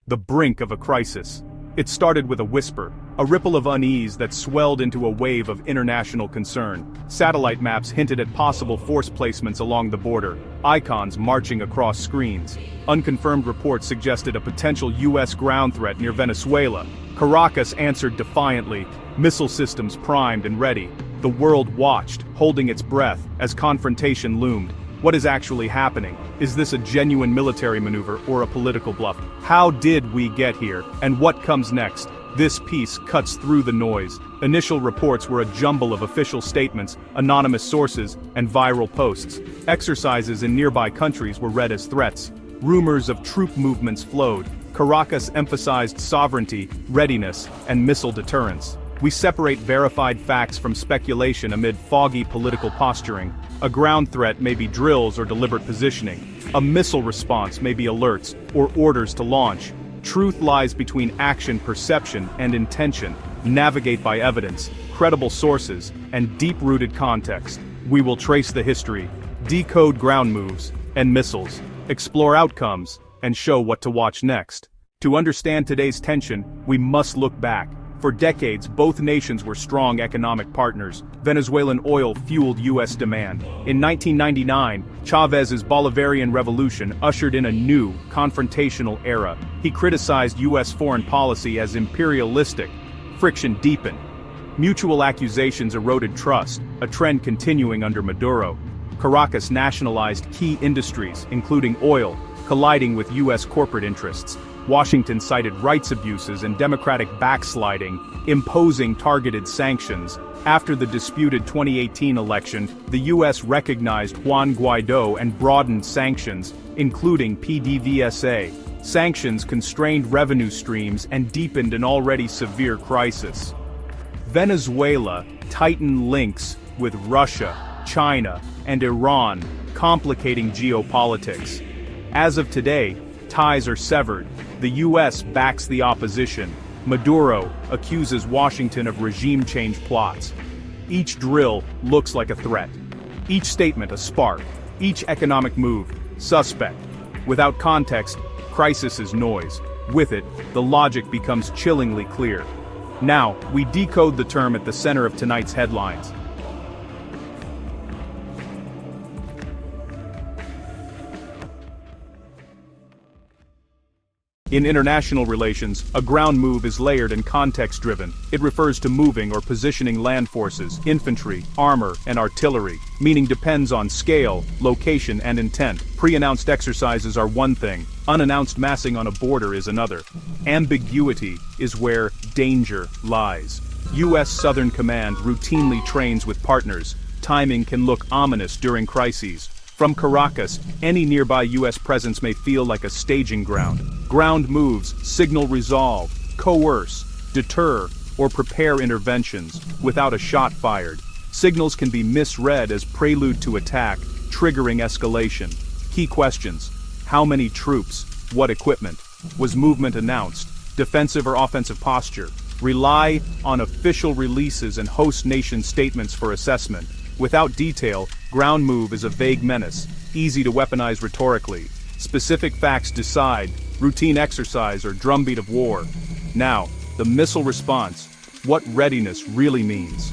the brink of a crisis. It started with a whisper, a ripple of unease that swelled into a wave of international concern. Satellite maps hinted at possible force placements along the border, icons marching across screens. Unconfirmed reports suggested a potential U.S. ground threat near Venezuela. Caracas answered defiantly, missile systems primed and ready. The world watched, holding its breath, as confrontation loomed. What is actually happening? Is this a genuine military maneuver or a political bluff? How did we get here, and what comes next? This piece cuts through the noise. Initial reports were a jumble of official statements, anonymous sources, and viral posts. Exercises in nearby countries were read as threats. Rumors of troop movements flowed. Caracas emphasized sovereignty, readiness, and missile deterrence. We separate verified facts from speculation amid foggy political posturing. A ground threat may be drills or deliberate positioning. A missile response may be alerts or orders to launch. Truth lies between action perception and intention. Navigate by evidence, credible sources, and deep-rooted context. We will trace the history, decode ground moves and missiles, explore outcomes, and show what to watch next. To understand today's tension, we must look back. For decades, both nations were strong economic partners. Venezuelan oil fueled U.S. demand. In 1999, Chávez's Bolivarian revolution ushered in a new, confrontational era. He criticized U.S. foreign policy as imperialistic. Friction deepened. Mutual accusations eroded trust, a trend continuing under Maduro. Caracas nationalized key industries, including oil, colliding with U.S. corporate interests. Washington cited rights abuses and democratic backsliding, imposing targeted sanctions. After the disputed 2018 election, the U.S. recognized Juan Guaidó and broadened sanctions, including PDVSA. Sanctions constrained revenue streams and deepened an already severe crisis. Venezuela tightened links with Russia, China, and Iran, complicating geopolitics. As of today, ties are severed. The U.S. backs the opposition. Maduro accuses Washington of regime change plots. Each drill looks like a threat. Each statement a spark. Each economic move, suspect. Without context, crisis is noise. With it, the logic becomes chillingly clear. Now, we decode the term at the center of tonight's headlines. In international relations, a ground move is layered and context-driven. It refers to moving or positioning land forces, infantry, armor, and artillery. Meaning depends on scale, location, and intent. Pre-announced exercises are one thing. Unannounced massing on a border is another. Ambiguity is where danger lies. U.S. Southern Command routinely trains with partners. Timing can look ominous during crises. From Caracas, any nearby U.S. presence may feel like a staging ground. Ground moves signal resolve, coerce, deter, or prepare interventions without a shot fired. Signals can be misread as prelude to attack, triggering escalation. Key questions: how many troops? What equipment? Was movement announced? Defensive or offensive posture? Rely on official releases and host nation statements for assessment. Without detail, ground move is a vague menace, easy to weaponize rhetorically. Specific facts decide, routine exercise or drumbeat of war. Now, the missile response, what readiness really means.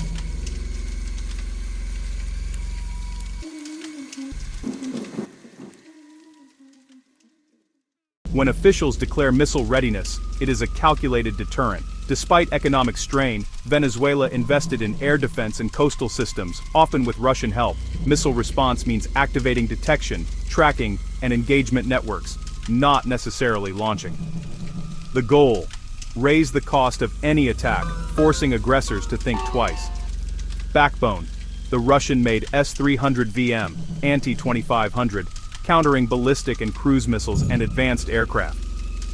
When officials declare missile readiness, it is a calculated deterrent. Despite economic strain, Venezuela invested in air defense and coastal systems, often with Russian help. Missile response means activating detection, tracking, and engagement networks, not necessarily launching. The goal: raise the cost of any attack, forcing aggressors to think twice. Backbone: the Russian-made S-300VM, anti-2500, countering ballistic and cruise missiles and advanced aircraft.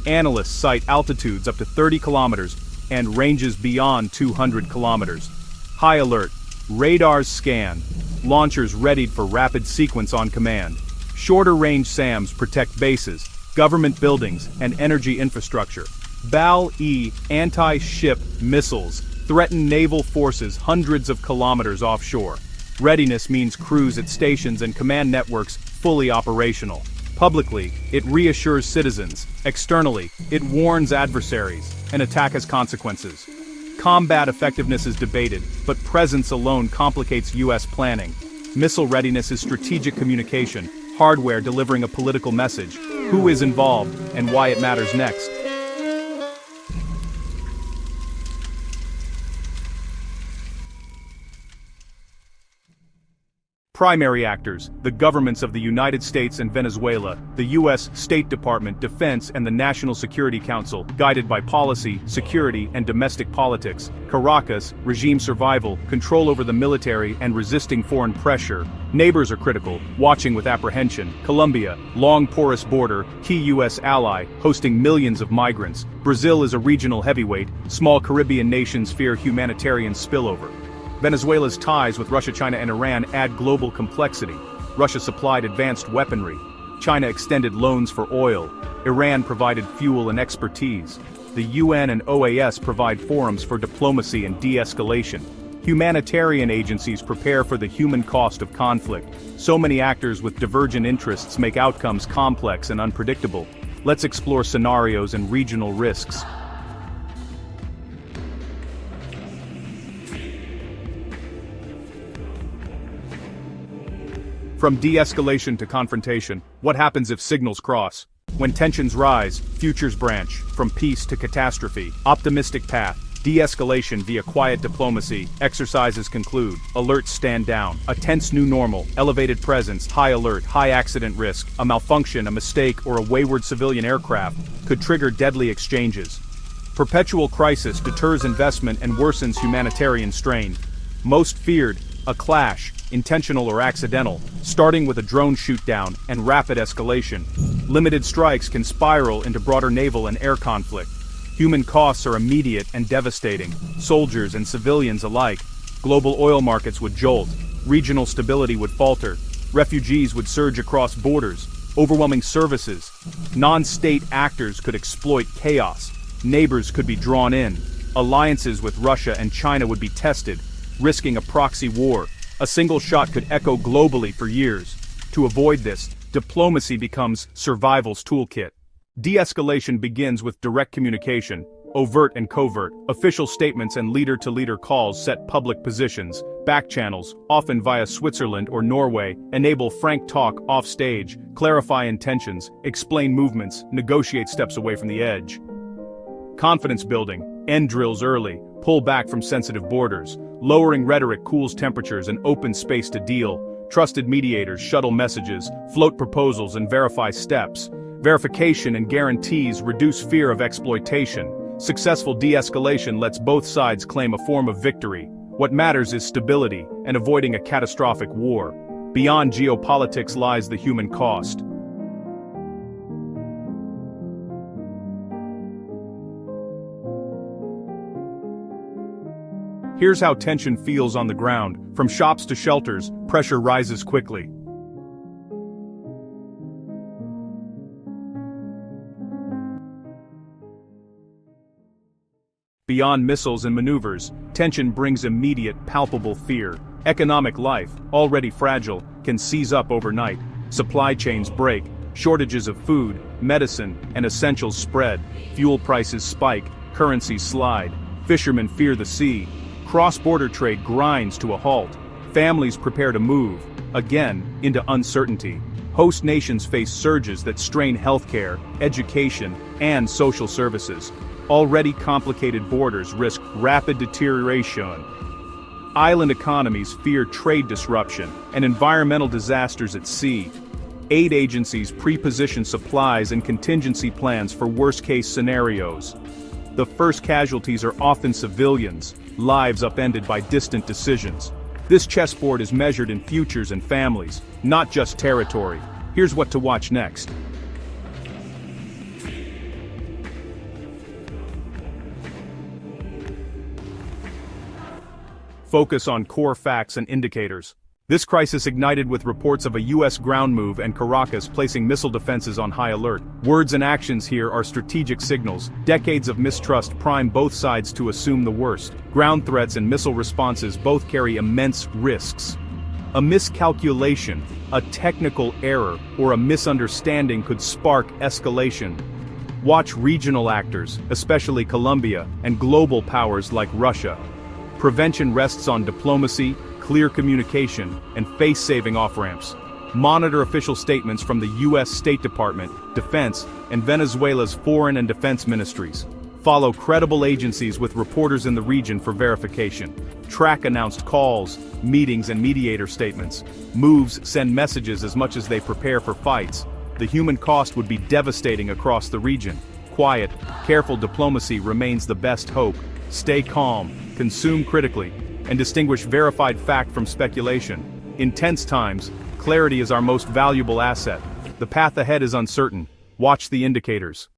Analysts cite altitudes up to 30 kilometers and ranges beyond 200 kilometers. High alert, radars scan, launchers readied for rapid sequence on command. Shorter range SAMs protect bases, government buildings, and energy infrastructure. BAL-E anti-ship missiles threaten naval forces hundreds of kilometers offshore. Readiness means crews at stations and command networks fully operational. Publicly, it reassures citizens. Externally, it warns adversaries. An attack has consequences. Combat effectiveness is debated, but presence alone complicates U.S. planning. Missile readiness is strategic communication, hardware delivering a political message. Who is involved, and why it matters next. Primary actors, the governments of the United States and Venezuela, the U.S. State Department, Defense and the National Security Council, guided by policy, security and domestic politics. Caracas, regime survival, control over the military and resisting foreign pressure. Neighbors are critical, watching with apprehension. Colombia, long porous border, key U.S. ally, hosting millions of migrants. Brazil is a regional heavyweight, small Caribbean nations fear humanitarian spillover. Venezuela's ties with Russia, China and Iran add global complexity. Russia supplied advanced weaponry. China extended loans for oil. Iran provided fuel and expertise. The UN and OAS provide forums for diplomacy and de-escalation. Humanitarian agencies prepare for the human cost of conflict. So many actors with divergent interests make outcomes complex and unpredictable. Let's explore scenarios and regional risks. From de-escalation to confrontation, what happens if signals cross? When tensions rise, futures branch, from peace to catastrophe. Optimistic path, de-escalation via quiet diplomacy, exercises conclude, alerts stand down. A tense new normal, elevated presence, high alert, high accident risk, a malfunction, a mistake, or a wayward civilian aircraft could trigger deadly exchanges. Perpetual crisis deters investment and worsens humanitarian strain. Most feared, a clash, intentional or accidental, starting with a drone shootdown and rapid escalation. Limited strikes can spiral into broader naval and air conflict. Human costs are immediate and devastating, soldiers and civilians alike. Global oil markets would jolt, regional stability would falter, refugees would surge across borders, overwhelming services. Non-state actors could exploit chaos, neighbors could be drawn in, alliances with Russia and China would be tested, risking a proxy war. A single shot could echo globally for years. To avoid this, diplomacy becomes survival's toolkit. De-escalation begins with direct communication, overt and covert. Official statements and leader-to-leader calls set public positions. Back channels, often via Switzerland or Norway, enable frank talk off-stage, clarify intentions, explain movements, negotiate steps away from the edge. Confidence building, end drills early, pull back from sensitive borders. Lowering rhetoric cools temperatures and opens space to deal. Trusted mediators shuttle messages, float proposals and verify steps. Verification and guarantees reduce fear of exploitation. Successful de-escalation lets both sides claim a form of victory. What matters is stability and avoiding a catastrophic war. Beyond geopolitics lies the human cost. Here's how tension feels on the ground. From shops to shelters, pressure rises quickly. Beyond missiles and maneuvers, tension brings immediate, palpable fear. Economic life, already fragile, can seize up overnight. Supply chains break, shortages of food, medicine, and essentials spread. Fuel prices spike, currencies slide. Fishermen fear the sea. Cross-border trade grinds to a halt. Families prepare to move, again, into uncertainty. Host nations face surges that strain healthcare, education, and social services. Already complicated borders risk rapid deterioration. Island economies fear trade disruption and environmental disasters at sea. Aid agencies pre-position supplies and contingency plans for worst-case scenarios. The first casualties are often civilians, lives upended by distant decisions. This chessboard is measured in futures and families, not just territory. Here's what to watch next. Focus on core facts and indicators. This crisis ignited with reports of a U.S. ground move and Caracas placing missile defenses on high alert. Words and actions here are strategic signals. Decades of mistrust prime both sides to assume the worst. Ground threats and missile responses both carry immense risks. A miscalculation, a technical error, or a misunderstanding could spark escalation. Watch regional actors, especially Colombia, and global powers like Russia. Prevention rests on diplomacy, clear communication, and face-saving off-ramps. Monitor official statements from the U.S. State Department, Defense, and Venezuela's Foreign and Defense Ministries. Follow credible agencies with reporters in the region for verification. Track announced calls, meetings, and mediator statements. Moves send messages as much as they prepare for fights. The human cost would be devastating across the region. Quiet, careful diplomacy remains the best hope. Stay calm, consume critically, and distinguish verified fact from speculation. In tense times, clarity is our most valuable asset. The path ahead is uncertain. Watch the indicators.